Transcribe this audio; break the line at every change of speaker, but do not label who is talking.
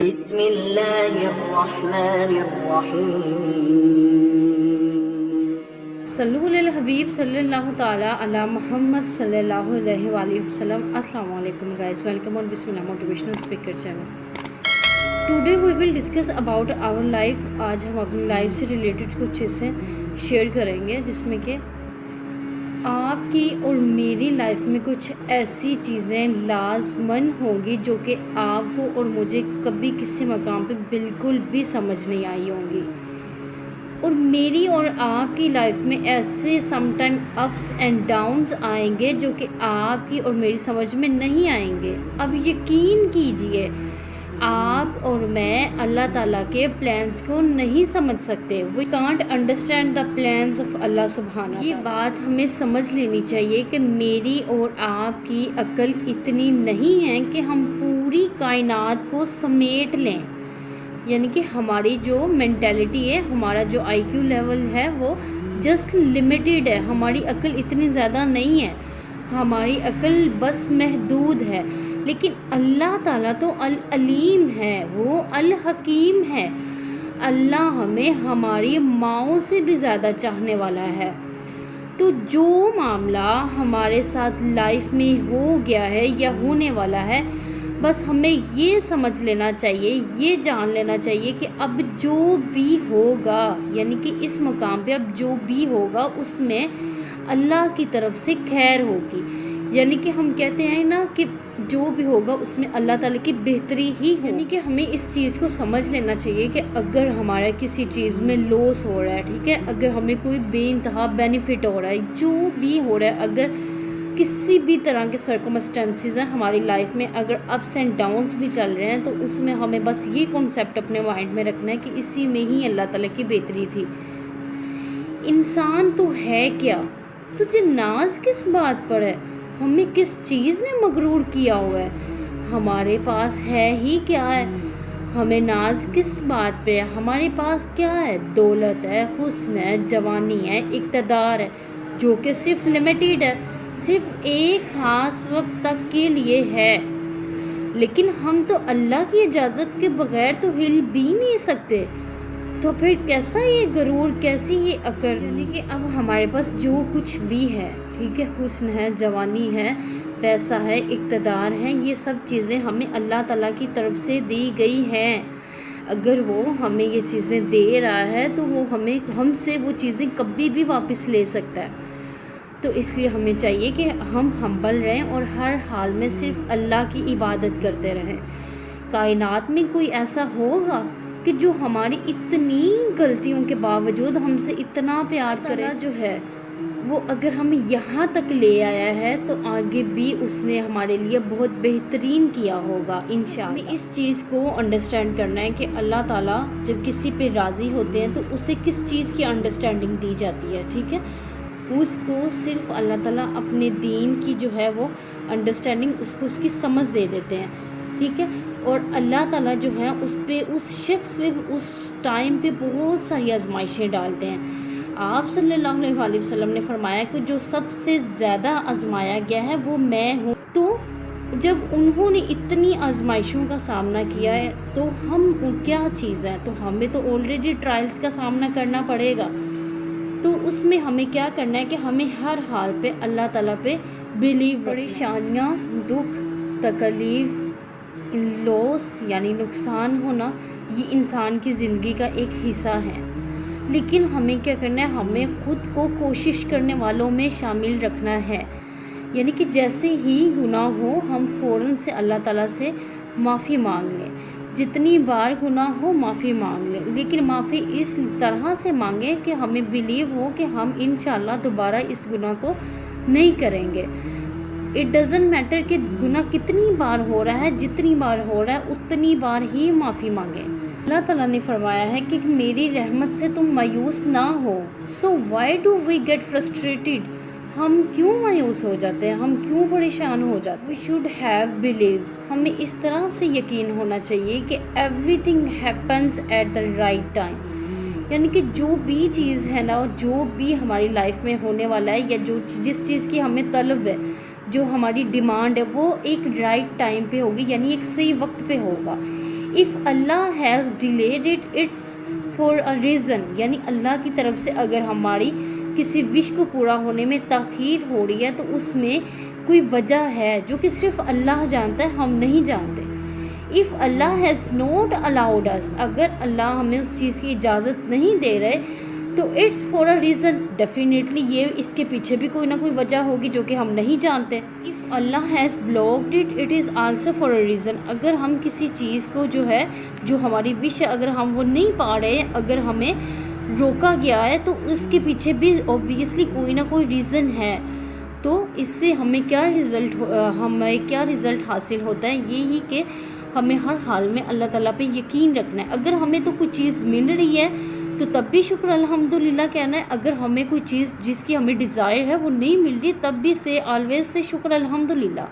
بسم اللہ الرحمن الرحیم
صلو علی الحبیب صلی اللہ تعالی علی محمد صلی اللہ علیہ وآلہ وسلم. السلام علیکم guys, welcome on بسم اللہ motivational speaker channel. Today we will discuss about our life. آج ہم اپنی لائف سے ریلیٹڈ کچھ چیزیں شیئر کریں گے جس میں کہ آپ کی اور میری لائف میں کچھ ایسی چیزیں لازماً ہوں گی جو کہ آپ کو اور مجھے کبھی کسی مقام پہ بالکل بھی سمجھ نہیں آئی ہوں گی. اور میری اور آپ کی لائف میں ایسے some time ups and Downs آئیں گے جو کہ آپ کی اور میری سمجھ میں نہیں آئیں گے. اب یقین کیجئے آپ اور میں اللہ تعالیٰ کے پلانس کو نہیں سمجھ سکتے. We can't understand the plans of Allah سبحانہ. یہ بات ہمیں سمجھ لینی چاہیے کہ میری اور آپ کی عقل اتنی نہیں ہے کہ ہم پوری کائنات کو سمیٹ لیں. یعنی کہ ہماری جو مینٹیلٹی ہے, ہمارا جو آئی کیو لیول ہے وہ جسٹ لمیٹیڈ ہے. ہماری عقل اتنی زیادہ نہیں ہے, ہماری عقل بس محدود ہے. لیکن اللہ تعالیٰ تو العلیم ہے, وہ الحکیم ہے. اللہ ہمیں ہماری ماؤں سے بھی زیادہ چاہنے والا ہے. تو جو معاملہ ہمارے ساتھ لائف میں ہو گیا ہے یا ہونے والا ہے, بس ہمیں یہ سمجھ لینا چاہیے, یہ جان لینا چاہیے کہ اب جو بھی ہوگا, یعنی کہ اس مقام پہ اب جو بھی ہوگا اس میں اللہ کی طرف سے خیر ہوگی. یعنی کہ ہم کہتے ہیں نا کہ جو بھی ہوگا اس میں اللہ تعالیٰ کی بہتری ہی ہو. یعنی کہ ہمیں اس چیز کو سمجھ لینا چاہیے کہ اگر ہمارا کسی چیز میں لاس ہو رہا ہے, ٹھیک ہے, اگر ہمیں کوئی بے انتہا بینیفٹ ہو رہا ہے, جو بھی ہو رہا ہے, اگر کسی بھی طرح کے سرکمسٹانسز ہیں ہماری لائف میں, اگر اپس اینڈ ڈاؤنس بھی چل رہے ہیں, تو اس میں ہمیں بس یہ کنسیپٹ اپنے مائنڈ میں رکھنا ہے کہ اسی میں ہی اللہ تعالیٰ کی بہتری تھی. انسان تو ہے کیا, تجھے ناز کس بات پر ہے, ہمیں کس چیز نے مغرور کیا ہوا ہے, ہمارے پاس ہے ہی کیا ہے, ہمیں ناز کس بات پہ ہے. ہمارے پاس کیا ہے, دولت ہے, حسن ہے, جوانی ہے, اقتدار ہے, جو کہ صرف لمیٹیڈ ہے, صرف ایک خاص وقت تک کے لیے ہے. لیکن ہم تو اللہ کی اجازت کے بغیر تو ہل بھی نہیں سکتے. تو پھر کیسا یہ غرور, کیسی یہ عقل. یعنی کہ اب ہمارے پاس جو کچھ بھی ہے, ٹھیک ہے, حسن ہے, جوانی ہے, پیسہ ہے, اقتدار ہے, یہ سب چیزیں ہمیں اللہ تعالیٰ کی طرف سے دی گئی ہیں. اگر وہ ہمیں یہ چیزیں دے رہا ہے تو وہ ہم سے وہ چیزیں کبھی بھی واپس لے سکتا ہے. تو اس لیے ہمیں چاہیے کہ ہم ہمبل رہیں اور ہر حال میں صرف اللہ کی عبادت کرتے رہیں. کائنات میں کوئی ایسا ہوگا کہ جو ہماری اتنی غلطیوں کے باوجود ہم سے اتنا پیار کرے, جو ہے وہ اگر ہمیں یہاں تک لے آیا ہے تو آگے بھی اس نے ہمارے لیے بہت بہترین کیا ہوگا انشاءاللہ. ہمیں اس چیز کو انڈرسٹینڈ کرنا ہے کہ اللہ تعالیٰ جب کسی پہ راضی ہوتے ہیں تو اسے کس چیز کی انڈرسٹینڈنگ دی جاتی ہے, ٹھیک ہے. اس کو صرف اللہ تعالیٰ اپنے دین کی جو ہے وہ انڈرسٹینڈنگ, اس کو اس کی سمجھ دے دیتے ہیں, ٹھیک ہے. اور اللہ تعالیٰ جو ہے اس پہ, اس شخص پہ, اس ٹائم پہ بہت ساری آزمائشیں ڈالتے ہیں. آپ صلی اللہ علیہ وآلہ وسلم نے فرمایا کہ جو سب سے زیادہ آزمایا گیا ہے وہ میں ہوں. تو جب انہوں نے اتنی آزمائشوں کا سامنا کیا ہے تو ہم کیا چیز ہیں, تو ہمیں تو آلریڈی ٹرائلز کا سامنا کرنا پڑے گا. تو اس میں ہمیں کیا کرنا ہے کہ ہمیں ہر حال پہ اللہ تعالیٰ پہ بلیو. پریشانیاں, دکھ, تکلیف, لاس یعنی نقصان ہونا, یہ انسان کی زندگی کا ایک حصہ ہے. لیکن ہمیں کیا کرنا ہے, ہمیں خود کو کوشش کرنے والوں میں شامل رکھنا ہے. یعنی کہ جیسے ہی گناہ ہو ہم فوراً سے اللہ تعالیٰ سے معافی مانگ لیں. جتنی بار گناہ ہو معافی مانگ لیں, لیکن معافی اس طرح سے مانگیں کہ ہمیں بلیو ہو کہ ہم انشاءاللہ دوبارہ اس گناہ کو نہیں کریں گے. اٹ ڈزنٹ میٹر کہ گناہ کتنی بار ہو رہا ہے, جتنی بار ہو رہا ہے اتنی بار ہی معافی مانگیں. اللہ تعالیٰ نے فرمایا ہے کہ میری رحمت سے تم مایوس نہ ہو. So why do we get frustrated, ہم کیوں مایوس ہو جاتے ہیں, ہم کیوں پریشان ہو جاتے ہیں. وی شوڈ ہیو بلیو, ہمیں اس طرح سے یقین ہونا چاہیے کہ everything happens at the right time. یعنی کہ جو بھی چیز ہے نا, جو بھی ہماری لائف میں ہونے والا ہے, یا جو جس چیز کی ہمیں طلب ہے, جو ہماری ڈیمانڈ ہے, وہ ایک رائٹ ٹائم پہ ہوگی, یعنی ایک صحیح وقت پہ ہوگا. If Allah has delayed it it's for a reason, یعنی اللہ کی طرف سے اگر ہماری کسی وش کو پورا ہونے میں تاخیر ہو رہی ہے تو اس میں کوئی وجہ ہے جو کہ صرف اللہ جانتا ہے، ہم نہیں جانتے. If Allah has not allowed us, اگر اللہ ہمیں اس چیز کی اجازت نہیں دے رہے تو it's for a reason, definitely یہ اس کے پیچھے بھی کوئی نہ کوئی وجہ ہوگی جو کہ ہم نہیں جانتے. If Allah has blocked it it is also for a reason, اگر ہم کسی چیز کو جو ہے جو ہماری وش ہے اگر ہم وہ نہیں پا رہے، اگر ہمیں روکا گیا ہے تو اس کے پیچھے بھی اوبویسلی کوئی نہ کوئی ریزن ہے. تو اس سے ہمیں کیا رزلٹ حاصل ہوتا ہے، یہی کہ ہمیں ہر حال میں اللہ تعالیٰ پہ یقین رکھنا ہے. اگر ہمیں تو کوئی چیز مل رہی ہے تو تب بھی شکر الحمدللہ کہنا ہے، اگر ہمیں کوئی چیز جس کی ہمیں ڈیزائر ہے وہ نہیں مل رہی تب بھی آلویز سے شکر الحمدللہ.